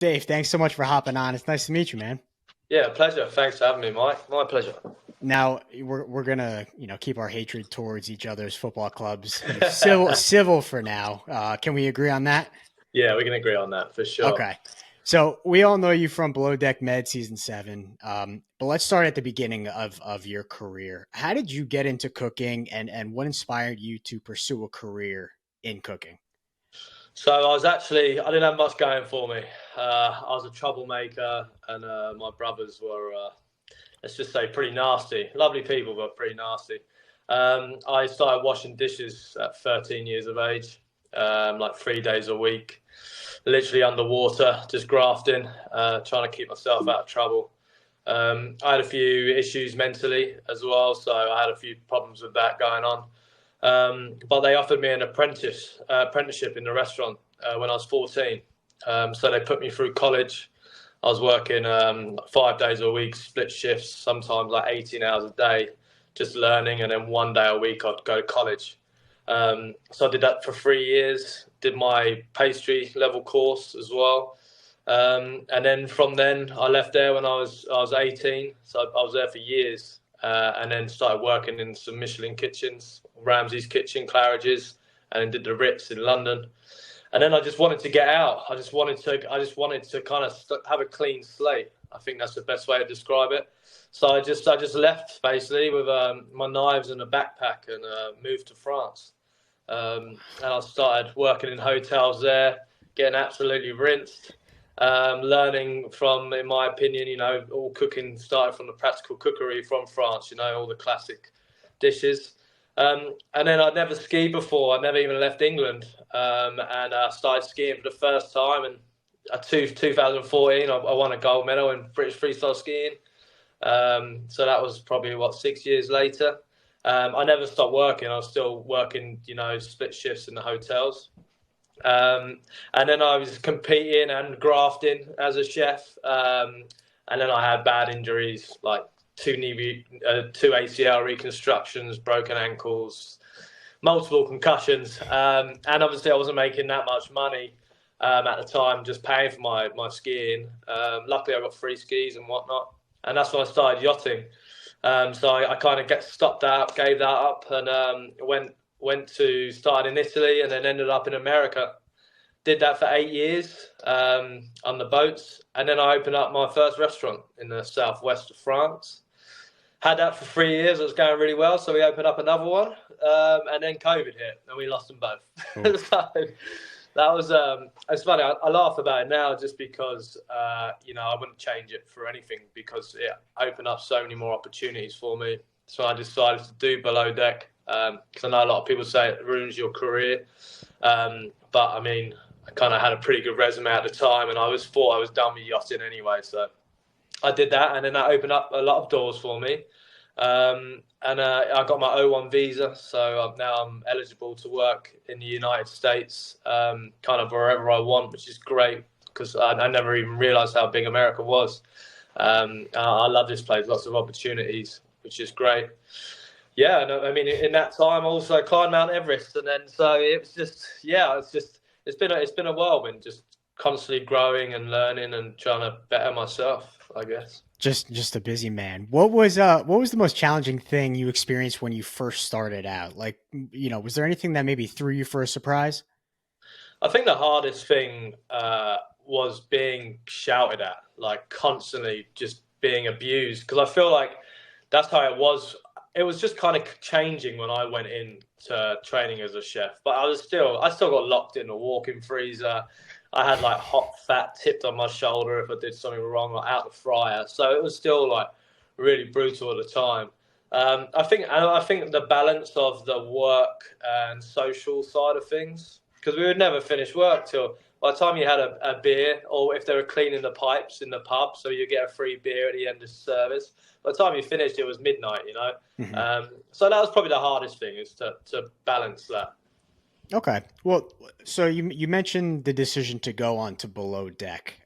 Dave, thanks so much for hopping on. It's nice to meet you, man. Yeah, pleasure. Thanks for having me, Mike. My pleasure. Now we're gonna keep our hatred towards each other's football clubs civil for now. Can we agree on that? Yeah, we can agree on that for sure. Okay. So we all know you from Below Deck Med season seven. But let's start at the beginning of your career. How did you get into cooking, and what inspired you to pursue a career in cooking? So I didn't have much going for me. I was a troublemaker, and my brothers were, let's just say, pretty nasty. Lovely people, but pretty nasty. I started washing dishes at 13 years of age, like 3 days a week, literally underwater, just grafting, trying to keep myself out of trouble. I had a few issues mentally as well, so I had a few problems with that going on. But they offered me an apprenticeship in the restaurant when I was 14. So they put me through college. I was working 5 days a week, split shifts, sometimes like 18 hours a day, just learning. And then one day a week I'd go to college. So I did that for 3 years, did my pastry level course as well. And then from then I left there when I was 18. So I was there for years, and then started working in some Michelin kitchens, Ramsay's Kitchen, Claridge's, and then did the Ritz in London. And then I just wanted to get out. I just wanted to kind of have a clean slate. I think that's the best way to describe it. So I just left basically with my knives and a backpack and moved to France. And I started working in hotels there, getting absolutely rinsed. Learning from, in my opinion, all cooking started from the practical cookery from France. All the classic dishes. And then I'd never skied before. I'd never even left England. And I started skiing for the first time. And 2014, I won a gold medal in British freestyle skiing. So that was probably, 6 years later. I never stopped working. I was still working, split shifts in the hotels. And then I was competing and grafting as a chef. And then I had bad injuries like two ACL reconstructions, broken ankles, multiple concussions. And obviously, I wasn't making that much money at the time, just paying for my skiing. Luckily, I got free skis and whatnot. And that's when I started yachting. So I kind of stopped that, gave that up, and went to start in Italy, and then ended up in America. Did that for 8 years on the boats, and then I opened up my first restaurant in the southwest of France. Had that for 3 years. It was going really well, so we opened up another one, and then COVID hit, and we lost them both. Ooh. So that was it's funny. I laugh about it now just because I wouldn't change it for anything because it opened up so many more opportunities for me. So I decided to do Below Deck because I know a lot of people say it ruins your career, but I mean I kind of had a pretty good resume at the time, and I thought I was done with yachting anyway. So I did that, and then that opened up a lot of doors for me. And I got my O1 visa, so now I'm eligible to work in the United States, kind of wherever I want, which is great because I never even realised how big America was. I love this place, lots of opportunities, which is great. Yeah, and I mean, in that time, I also climbed Mount Everest, and then so it was just, yeah, it's been a whirlwind, just constantly growing and learning and trying to better myself, I guess. Just a busy man. What was the most challenging thing you experienced when you first started out? Like, was there anything that maybe threw you for a surprise? I think the hardest thing was being shouted at, like constantly just being abused. Because I feel like that's how it was. It was just kind of changing when I went into training as a chef. But I still got locked in a walk-in freezer. I had like hot fat tipped on my shoulder if I did something wrong, like out the fryer. So it was still like really brutal at the time. I think the balance of the work and social side of things, because we would never finish work till by the time you had a beer, or if they were cleaning the pipes in the pub, so you get a free beer at the end of service. By the time you finished, it was midnight. Mhm. So that was probably the hardest thing is to balance that. Okay. Well, so you mentioned the decision to go on to Below Deck.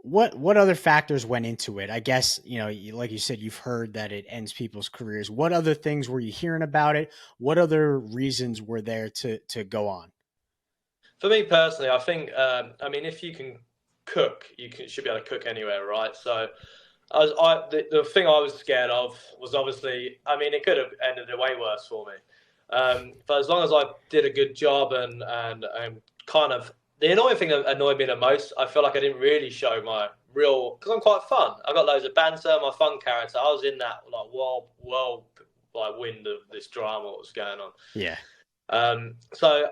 What other factors went into it? I guess like you said, you've heard that it ends people's careers. What other things were you hearing about it? What other reasons were there to go on? For me personally, I think, I mean, if you can cook, should be able to cook anywhere, right? So the thing I was scared of was obviously, I mean, it could have ended way worse for me. But as long as I did a good job and kind of the annoying thing that annoyed me the most, I feel like I didn't really show my real, because I'm quite fun. I got loads of banter, my fun character. I was in that like whirl like wind of this drama what was going on. Yeah. So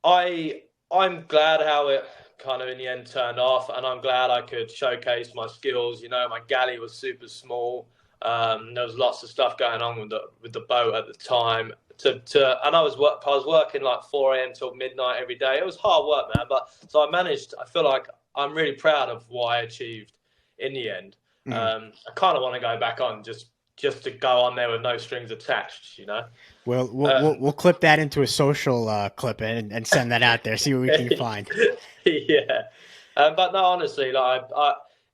I'm glad how it kind of in the end turned off, and I'm glad I could showcase my skills. You know, my galley was super small. There was lots of stuff going on with the boat at the time. And I was working like 4 a.m. till midnight every day. It was hard work, man. But so I managed. I feel like I'm really proud of what I achieved in the end. I kind of want to go back on just to go on there with no strings attached, you know. Well, we'll clip that into a social clip and send that out there. See what we can find. Yeah, but no, honestly, like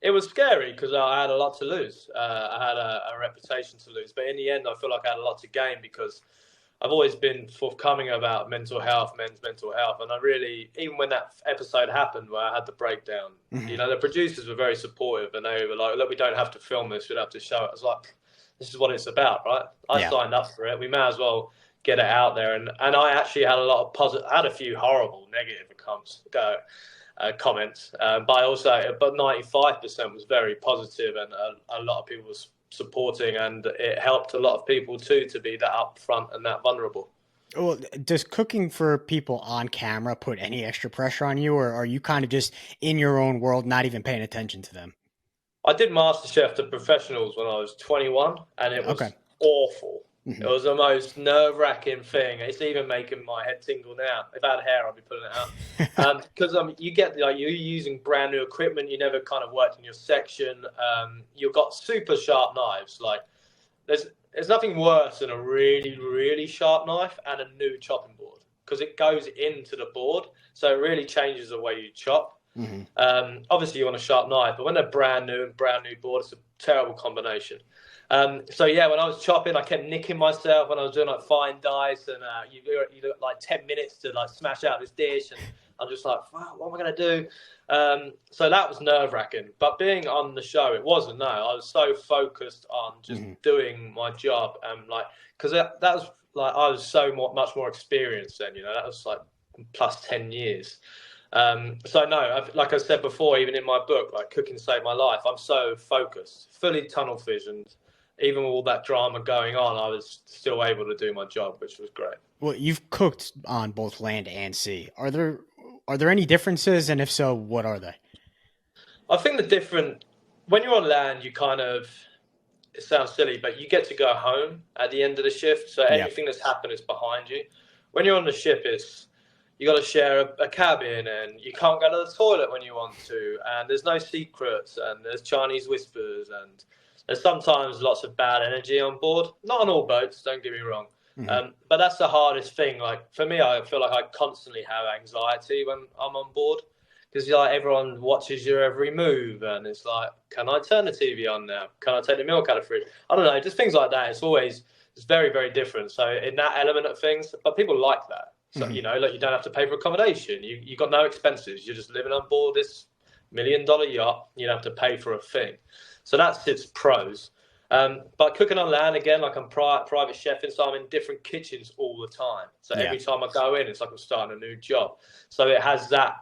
it was scary because I had a lot to lose. I had a reputation to lose, but in the end, I feel like I had a lot to gain because I've always been forthcoming about mental health, men's mental health, and I really, even when that episode happened where I had the breakdown, you know, the producers were very supportive, and they were like, "Look, we don't have to film this; we don't have to show it." I was like, "This is what it's about, right?" I Yeah. signed up for it. We may as well get it out there, and I actually had a lot of positive, I had a few horrible negative comments, but 95% was very positive, and a lot of people was supporting, and it helped a lot of people too to be that upfront and that vulnerable. Well, does cooking for people on camera put any extra pressure on you, or are you kind of just in your own world, not even paying attention to them? I did MasterChef to professionals when I was 21, and it Okay. was awful. It Hmm. was the most nerve-wracking thing. It's even making my head tingle now. If I had hair, I'd be pulling it out. Because you get like you're using brand new equipment. You never kind of worked in your section. You've got super sharp knives. Like there's nothing worse than a really really sharp knife and a new chopping board because it goes into the board, so it really changes the way you chop. Hmm. Obviously, you want a sharp knife, but when they're brand new board, it's a terrible combination. So yeah, when I was chopping, I kept nicking myself when I was doing like fine dice, and you got like 10 minutes to like smash out this dish, and I'm just like, wow, what am I gonna do? So that was nerve wracking. But being on the show, it wasn't. No, I was so focused on just doing my job, and like because that was like I was much more experienced then. You know, that was like plus 10 years. So no, like I said before, even in my book, like Cooking Saved My Life, I'm so focused, fully tunnel visioned. Even with all that drama going on, I was still able to do my job, which was great. Well, you've cooked on both land and sea. Are there any differences, and if so, what are they? I think when you're on land, you kind of, it sounds silly, but you get to go home at the end of the shift. So Yeah. anything that's happened is behind you. When you're on the ship, you got to share a cabin, and you can't go to the toilet when you want to, and there's no secrets, and there's Chinese whispers, and there's sometimes lots of bad energy on board. Not on all boats, don't get me wrong. Hmm. But that's the hardest thing. Like for me, I feel like I constantly have anxiety when I'm on board because like everyone watches your every move, and it's like, can I turn the TV on now? Can I take the milk out of the fridge? I don't know, just things like that. It's very very different. So in that element of things, but people like that. So Hmm. you know, like you don't have to pay for accommodation. You got no expenses. You're just living on board this $1 million yacht. You don't have to pay for a thing. So that's its pros. But cooking on land again, like I'm private chefing, so I'm in different kitchens all the time. So Yeah. every time I go in, it's like I'm starting a new job. So it has that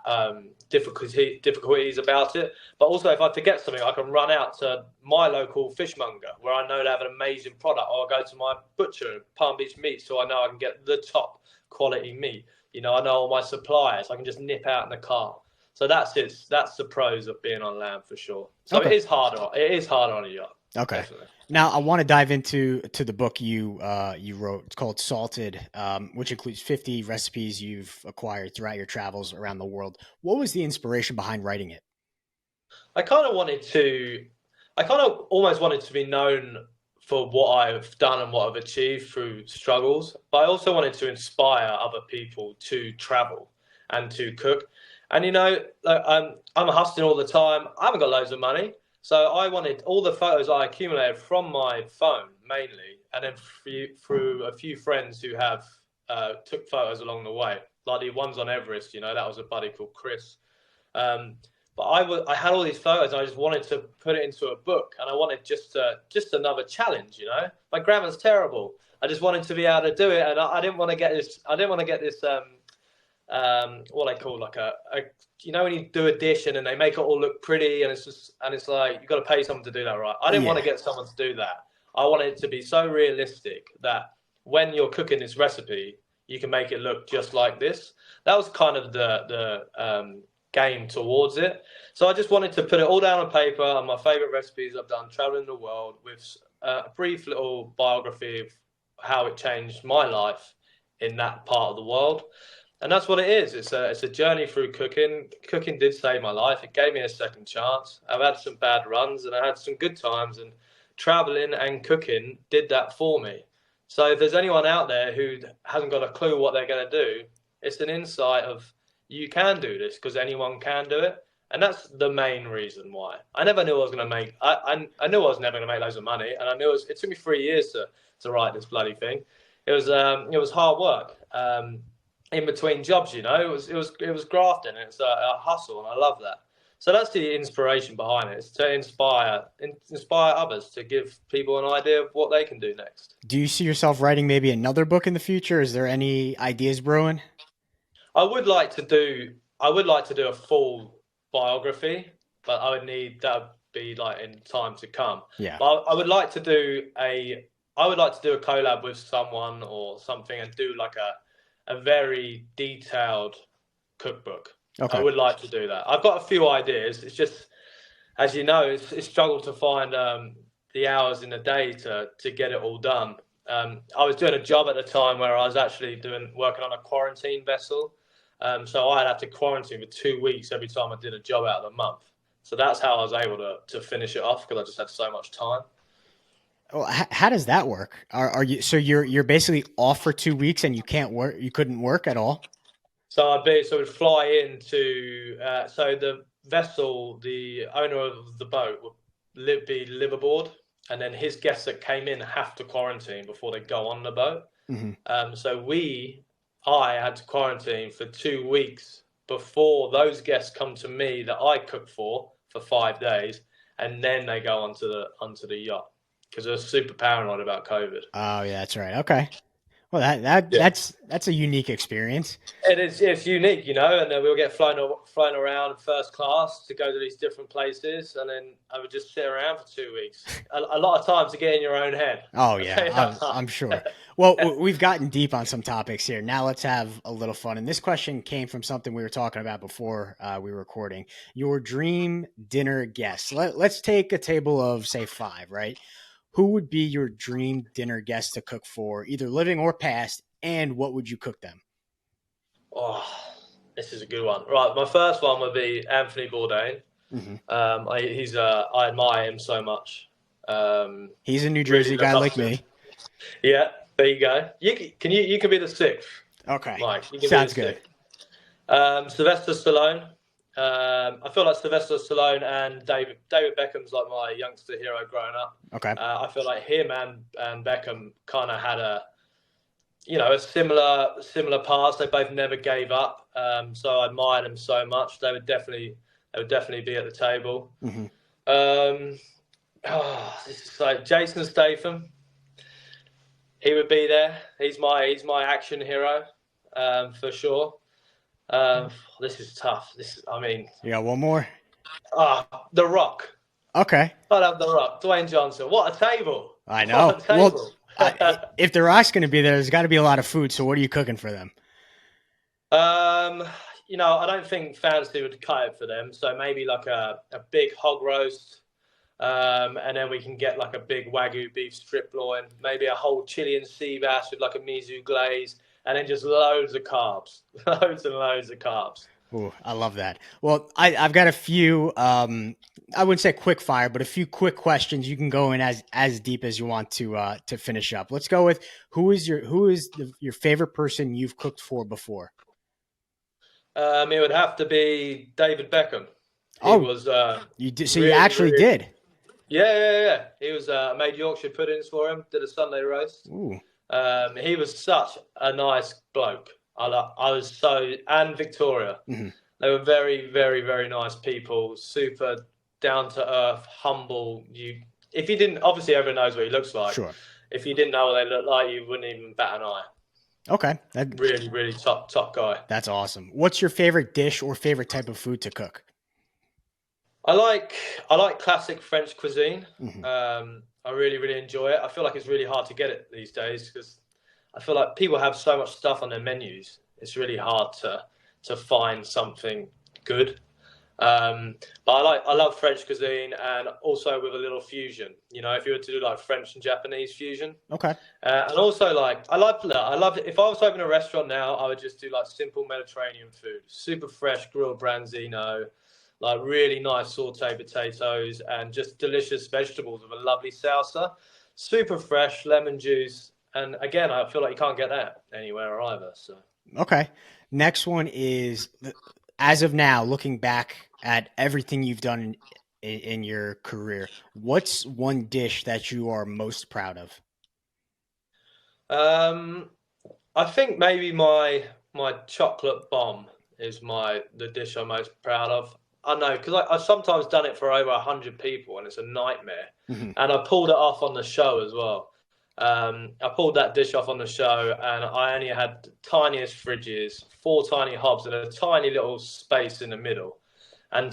difficulties about it. But also, if I forget something, I can run out to my local fishmonger where I know they have an amazing product, or I go to my butcher in Palm Beach Meat, so I know I can get the top quality meat. You know, I know all my suppliers. I can just nip out in the car. So that's it. That's the pros of being on land for sure. So Okay. it is harder. It is harder on a yacht, Okay. definitely. Now I want to dive into the book you wrote. It's called Salted, which includes 50 recipes you've acquired throughout your travels around the world. What was the inspiration behind writing it? I kind of wanted to. I kind of almost wanted to be known for what I've done and what I've achieved through struggles, but I also wanted to inspire other people to travel and to cook. And you know, like, I'm hustling all the time. I haven't got loads of money, so I wanted all the photos I accumulated from my phone mainly, and then through a few friends who have took photos along the way, like the ones on Everest. You know, that was a buddy called Chris. Um, But I had all these photos, and I just wanted to put it into a book, and I wanted just another challenge. You know, my grammar's terrible. I just wanted to be able to do it, and I didn't want to get this. I didn't want to get this. What I call like a you know when you do a dish and then they make it all look pretty and it's like you got to pay someone to do that, right? I didn't want Yeah. to get someone to do that. I wanted it to be so realistic that when you're cooking this recipe, you can make it look just like this. That was kind of the game towards it. So I just wanted to put it all down on paper and my favorite recipes I've done traveling the world with a brief little biography of how it changed my life in that part of the world. And that's what it is. It's a journey through cooking. Cooking did save my life. It gave me a second chance. I've had some bad runs and I had some good times, and traveling and cooking did that for me. So if there's anyone out there who hasn't got a clue what they're going to do, it's an insight of you can do this because anyone can do it. And that's the main reason why. I never knew I was going to make. I knew I was never going to make loads of money, and I knew it took me 3 years to write this bloody thing. It was hard work. In between jobs, you know, it was grafting. It's a hustle, and I love that. So that's the inspiration behind it. It's to inspire others to give people an idea of what they can do next. Do you see yourself writing maybe another book in the future? Is there any ideas brewing? I would like to do a full biography, but that would be like in time to come. Yeah. But I would like to do a collab with someone or something and do like a very detailed cookbook. I Okay. would like to do that. I've got a few ideas. It's just, as you know, it's struggled to find the hours in the day to get it all done. I was doing a job at the time where I was actually working on a quarantine vessel. So I had to quarantine for 2 weeks every time I did a job out of the month. So that's how I was able to finish it off because I just had so much time. Well, how does that work? Are you so you're basically off for 2 weeks and you can't work? You couldn't work at all? So we'd fly into so the vessel, the owner of the boat would be live aboard, and then his guests that came in have to quarantine before they go on the boat. Hmm. I had to quarantine for 2 weeks before those guests come to me that I cook for 5 days, and then they go onto the yacht because they're super paranoid about COVID. Oh yeah, that's right. Okay. Well, that's a unique experience. It's unique, you know, and then we'll get flown around first class to go to these different places, and then I would just sit around for 2 weeks. A lot of times to get in your own head. Oh yeah, I'm sure. Well, we've gotten deep on some topics here. Now let's have a little fun. And this question came from something we were talking about before we were recording. Your dream dinner guest. Let's take a table of say 5, right? Who would be your dream dinner guest to cook for, either living or past, and what would you cook them? Oh, this is a good one. Right, my first one would be Anthony Bourdain. Hmm. I admire him so much. He's a New Really Jersey look guy up like to him. me. Yeah, there you go. You can be the sixth, Okay, Mike. You can be the sounds good. sixth. Sylvester Stallone. I feel like Sylvester Stallone and David Beckham's like my youngster hero growing up. Okay. I feel like him and Beckham kind of had a similar past. They both never gave up. So I admired them so much. They would definitely be at the table. Hmm. This is like Jason Statham. He would be there. He's my action hero, for sure. This is tough. You got one more? The Rock. Okay. I'd have The Rock, Dwayne Johnson. What a table! I What know. a Well, table! if the Rock's going to be there, there's got to be a lot of food. So what are you cooking for them? um, I don't think fancy would cut it for them. So maybe like a big hog roast, and then we can get like a big Wagyu beef strip loin, maybe a whole Chilean sea bass with like a miso glaze, and then just loads of carbs, loads and loads of carbs. Ooh, I love that. Well, I've got a few. I wouldn't say quick fire, but a few quick questions. You can go in as deep as you want to finish up. Let's go with your favorite person you've cooked for before. It would have to be David Beckham. He Oh, was you did. So you really, actually really. did. Yeah. He was made Yorkshire puddings for him. Did a Sunday roast. Ooh. He was such a nice bloke. I was so and Victoria. Mhm. They were very, very, very nice people. Super down to earth, humble. If you didn't, obviously everyone knows what he looks like. Sure. If you didn't know what they looked like, you wouldn't even bat an eye. Okay. Really, really top guy. That's awesome. What's your favorite dish or favorite type of food to cook? I like I like classic French cuisine. Hmm. I really, really enjoy it. I feel like it's really hard to get it these days because I feel like people have so much stuff on their menus. It's really hard to find something good. But I love French cuisine and also with a little fusion. You know, if you were to do like French and Japanese fusion, Okay. and also like I love if I was to open a restaurant now, I would just do like simple Mediterranean food, super fresh grilled branzino, like really nice sauteed potatoes and just delicious vegetables with a lovely salsa, super fresh lemon juice. And again, I feel like you can't get that anywhere either. So. Okay. Next one is as of now, looking back at everything you've done in your career, what's one dish that you are most proud of? Um, I think maybe my chocolate bomb is the dish I'm most proud of. I know because I've sometimes done it for over 100 people and it's a nightmare. Hmm. And I pulled it off on the show as well. I pulled that dish off on the show and I only had the tiniest fridges, four tiny hobs, and a tiny little space in the middle. And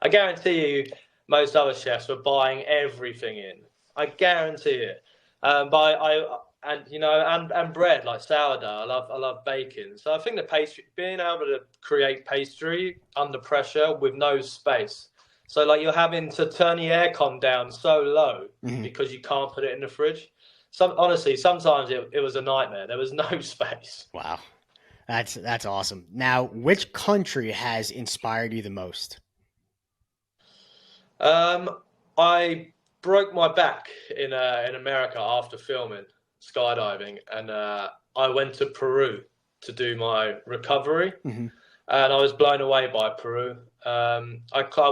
I guarantee you, most other chefs were buying everything in. I guarantee it. But and and bread like sourdough. I love baking. So I think the pastry, being able to create pastry under pressure with no space. So like you're having to turn the aircon down so low Hmm. because you can't put it in the fridge. Honestly, sometimes it was a nightmare. There was no space. Wow. That's awesome. Now, which country has inspired you the most? Um, I broke my back in America after filming skydiving, and I went to Peru to do my recovery, Hmm. and I was blown away by Peru. I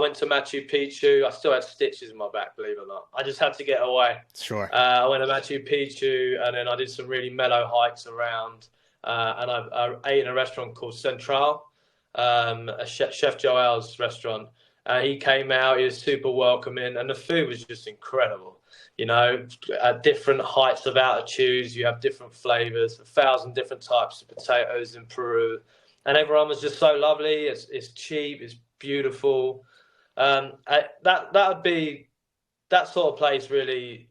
went to Machu Picchu. I still had stitches in my back, believe it or not. I just had to get away. Sure. I went to Machu Picchu, and then I did some really mellow hikes around, and I ate in a restaurant called Central, Chef Joel's restaurant. He came out, he was super welcoming, and the food was just incredible. You know, at different heights of altitudes, you have different flavors, 1,000 different types of potatoes in Peru, and everyone was just so lovely. It's cheap, it's beautiful. That would be that sort of place really.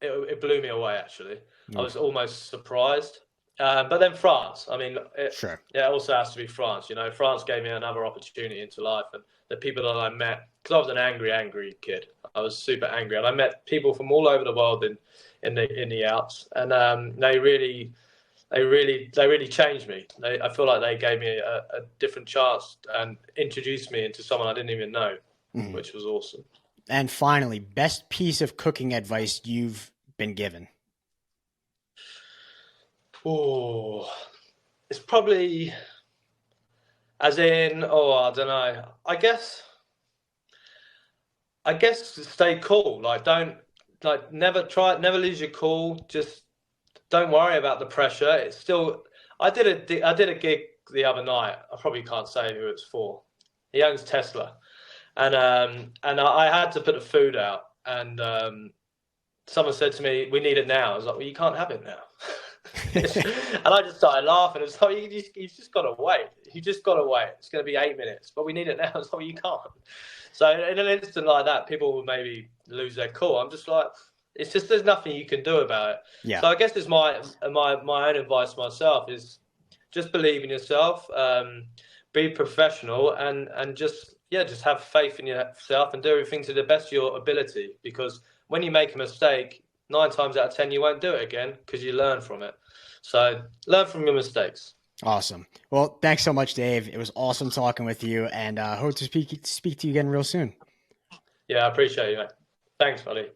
It blew me away. Actually, I Mm. was almost surprised. But then France. I mean, Sure. it also has to be France. You know, France gave me another opportunity into life, and the people that I met, because I was an angry, angry kid. I was super angry, and I met people from all over the world in the Alps, and they really changed me. I feel like they gave me a different chance and introduced me into someone I didn't even know, Mhm. which was awesome. And finally, best piece of cooking advice you've been given. Oh, it's probably as in, oh, I don't know. I guess stay cool. Like don't like never lose your cool. Just don't worry about the pressure. It's still. I did a gig the other night. I probably can't say who it's for. He owns Tesla, and I had to put the food out, and someone said to me, "We need it now." I was like, "Well, you can't have it now." And I just started laughing. It's like you just got to wait. You just got to wait. It's going to be 8 minutes, but we need it now. It's like well, you can't. So in an instant like that, people will maybe lose their cool. I'm just like, it's just there's nothing you can do about it. Yeah. So I guess it's my own advice myself is just believe in yourself, be professional, and just have faith in yourself and do everything to the best of your ability. Because when you make a mistake, 9 times out of 10 you won't do it again because you learn from it. So learn from your mistakes. Awesome. Well, thanks so much, Dave. It was awesome talking with you, and hope to speak to you again real soon. Yeah, I appreciate you, mate. Thanks, buddy.